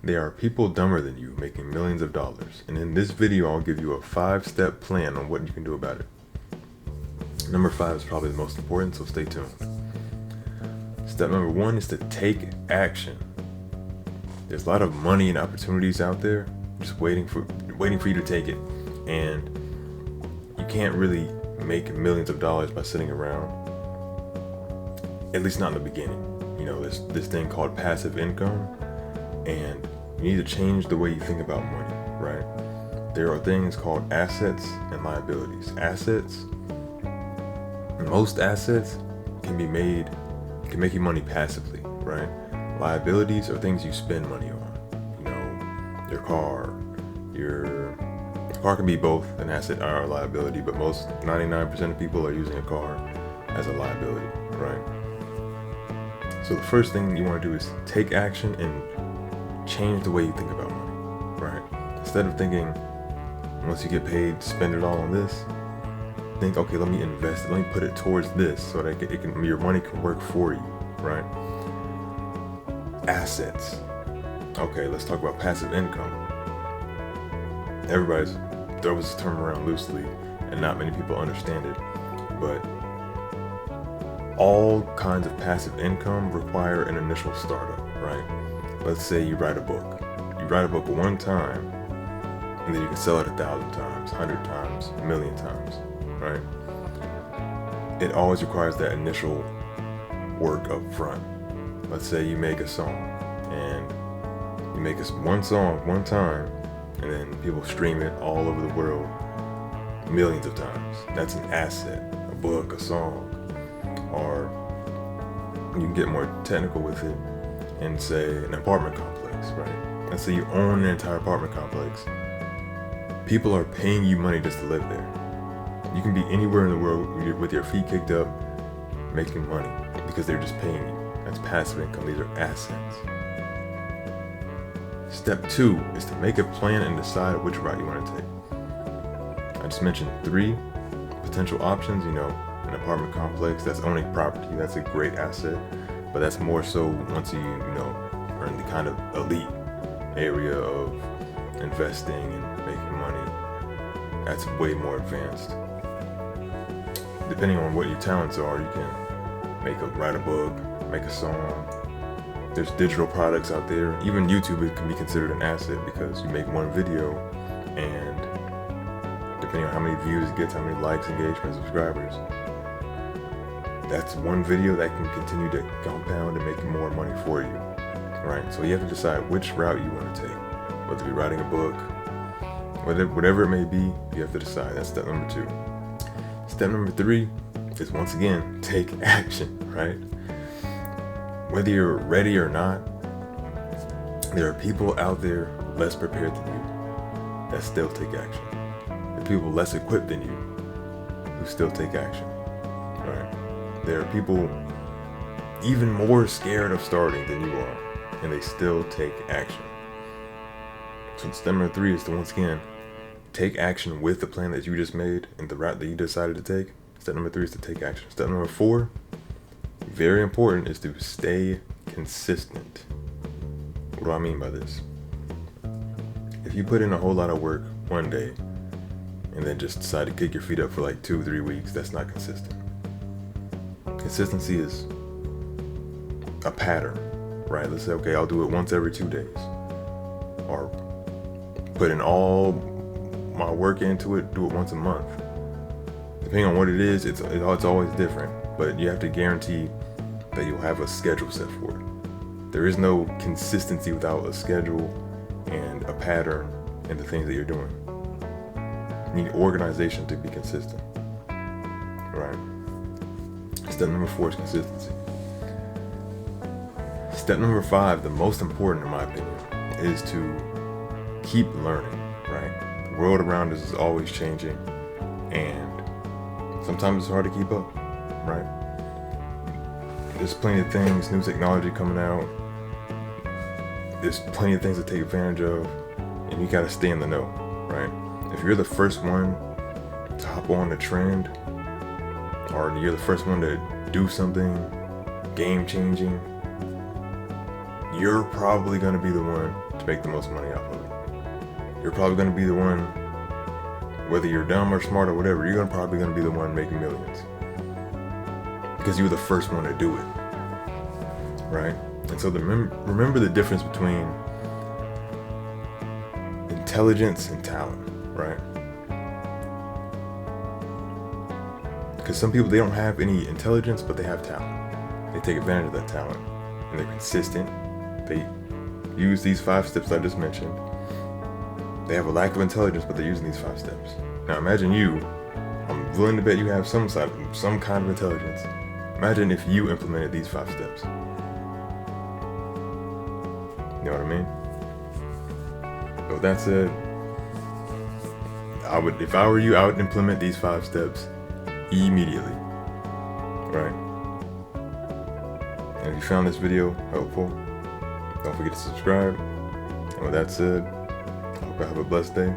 There are people dumber than you making millions of dollars, and in this video I'll give you a 5-step plan on what you can do about it. Number 5 is probably the most important, so stay tuned. Step number 1 is to take action. There's a lot of money and opportunities out there just waiting for you to take it, and you can't really make millions of dollars by sitting around, at least not in the beginning. You know, there's this thing called passive income, and you need to change the way you think about money, right? There are things called assets and liabilities. Most assets can make you money passively, right? Liabilities are things you spend money on. You know, your car can be both an asset or a liability, but most 99% of people are using a car as a liability, right? So the first thing you want to do is take action and change the way you think about money, right? Instead of thinking, once you get paid, spend it all on this, think, okay, let me invest it, let me put it towards this so that your money can work for you, right? Assets. Okay, let's talk about passive income. Everybody throws this term around loosely, and not many people understand it, but all kinds of passive income require an initial startup, right? Let's say you write a book. You write a book one time, and then you can sell it 1,000 times, 100 times, 1,000,000 times, right? It always requires that initial work up front. Let's say you make a song, and you make one song one time, and then people stream it all over the world millions of times. That's an asset, a book, a song. Or you can get more technical with it and say an apartment complex, right? Let's say you own an entire apartment complex. People are paying you money just to live there. You can be anywhere in the world with your feet kicked up, making money because they're just paying you. That's passive income. These are assets. Step 2 is to make a plan and decide which route you want to take. I just mentioned 3 potential options. You know, an apartment complex, that's owning property. That's a great asset, but that's more so once you are in the kind of elite area of investing and making money. That's way more advanced. Depending on what your talents are, you can write a book, make a song. There's digital products out there. Even YouTube can be considered an asset because you make one video, and depending on how many views it gets, how many likes, engagement, subscribers, that's one video that can continue to compound and make more money for you, right? So you have to decide which route you want to take, whether it be writing a book, whatever it may be. You have to decide. That's step number 2. Step number 3 is, once again, take action, right? Whether you're ready or not, there are people out there less prepared than you that still take action. There are people less equipped than you who still take action, right? There are people even more scared of starting than you are, and they still take action. So step number 3 is to, once again, take action with the plan that you just made and the route that you decided to take. Step number 3 is to take action. Step number 4, very important, is to stay consistent. What do I mean by this? If you put in a whole lot of work one day and then just decide to kick your feet up for like 2-3 weeks, that's not consistent. Consistency is a pattern, right? Let's say, okay, I'll do it once every 2 days, or put in all my work into it, do it once a month. Depending on what it is, it's always different, but you have to guarantee that you'll have a schedule set for it. There is no consistency without a schedule and a pattern in the things that you're doing. You need organization to be consistent, right? Step number 4 is consistency. Step number 5, the most important in my opinion, is to keep learning, right? The world around us is always changing, and sometimes it's hard to keep up, right? There's plenty of things, new technology coming out. There's plenty of things to take advantage of, and you gotta stay in the know, right? If you're the first one to hop on the trend, or you're the first one to do something game changing, you're probably going to be the one to make the most money off of it. You're probably going to be the one, whether you're dumb or smart or whatever, you're probably going to be the one making millions. Because you were the first one to do it. Right? And so remember the difference between intelligence and talent, right? Because some people, they don't have any intelligence, but they have talent. They take advantage of that talent. And they're consistent. They use these 5 steps I just mentioned. They have a lack of intelligence, but they're using these 5 steps. Now imagine you, I'm willing to bet you have some kind of intelligence. Imagine if you implemented these 5 steps. You know what I mean? So with that said, if I were you, I would implement these 5 steps immediately. Right? And if you found this video helpful, don't forget to subscribe. And with that said, I hope you have a blessed day.